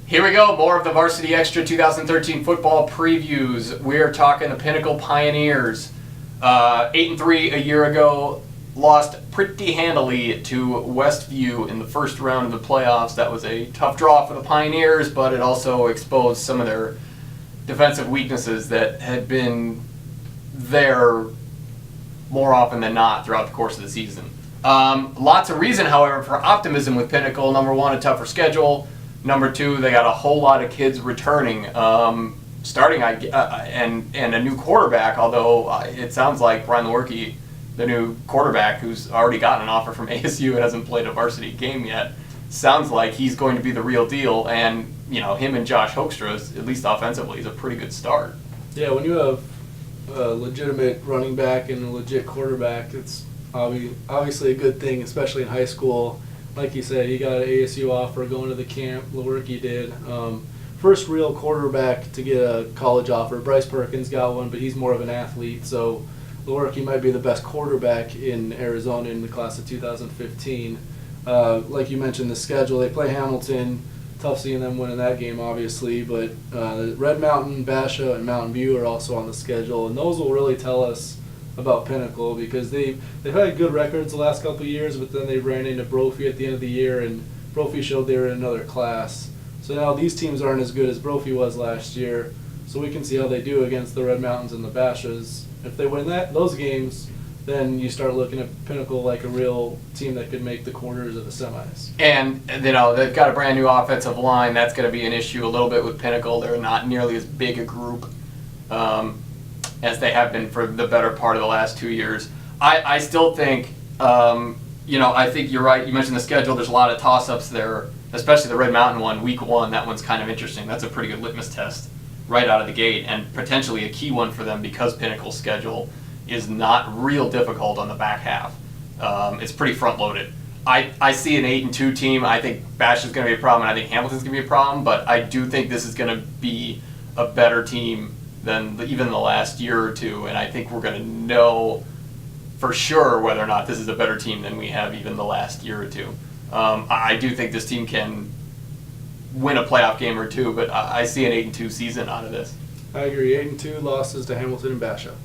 Here we go, more of the Varsity Xtra 2013 football previews. We're talking the Pinnacle Pioneers. 8-3 a year ago, lost pretty handily to Westview in the first round of the playoffs. That was a tough draw for the Pioneers, but it also exposed some of their defensive weaknesses that had been there more often than not throughout the course of the season. Lots of reason, however, for optimism with Pinnacle. Number one, a tougher schedule. Number two, they got a whole lot of kids returning, starting and a new quarterback, although it sounds like Brian Lewerke, the new quarterback who's already gotten an offer from ASU and hasn't played a varsity game yet, sounds like he's going to be the real deal. And, you know, him and Josh Xtra, at least offensively, is a pretty good start. Yeah, when you have a legitimate running back and a legit quarterback, it's obviously a good thing, especially in high school. Like you said, he got an ASU offer going to the camp. Lewerke did. First real quarterback to get a college offer. Bryce Perkins got one, but he's more of an athlete. So Lewerke might be the best quarterback in Arizona in the class of 2015. Like you mentioned, the schedule. They play Hamilton. Tough seeing them winning that game, obviously. But Red Mountain, Basha, and Mountain View are also on the schedule. And those will really tell us about Pinnacle, because they've had good records the last couple of years, but then they ran into Brophy at the end of the year, and Brophy showed they were in another class. So now these teams aren't as good as Brophy was last year, so we can see how they do against the Red Mountains and the Bashas. If they win those games, then you start looking at Pinnacle like a real team that could make the quarters of the semis. And, you know, they've got a brand new offensive line. That's going to be an issue a little bit with Pinnacle. They're not nearly as big a group as they have been for the better part of the last 2 years. I still think, I think you're right. You mentioned the schedule. There's a lot of toss-ups there, especially the Red Mountain one, week one. That one's kind of interesting. That's a pretty good litmus test right out of the gate, and potentially a key one for them because Pinnacle's schedule is not real difficult on the back half. It's pretty front-loaded. I see an 8-2 team. I think Bash is going to be a problem, and I think Hamilton's going to be a problem, but I do think this is going to be a better team than even the last year or two, and I think we're going to know for sure whether or not this is a better team than we have even the last year or two. I do think this team can win a playoff game or two, but I see an 8-2 season out of this. I agree. 8-2 losses to Hamilton and Basha.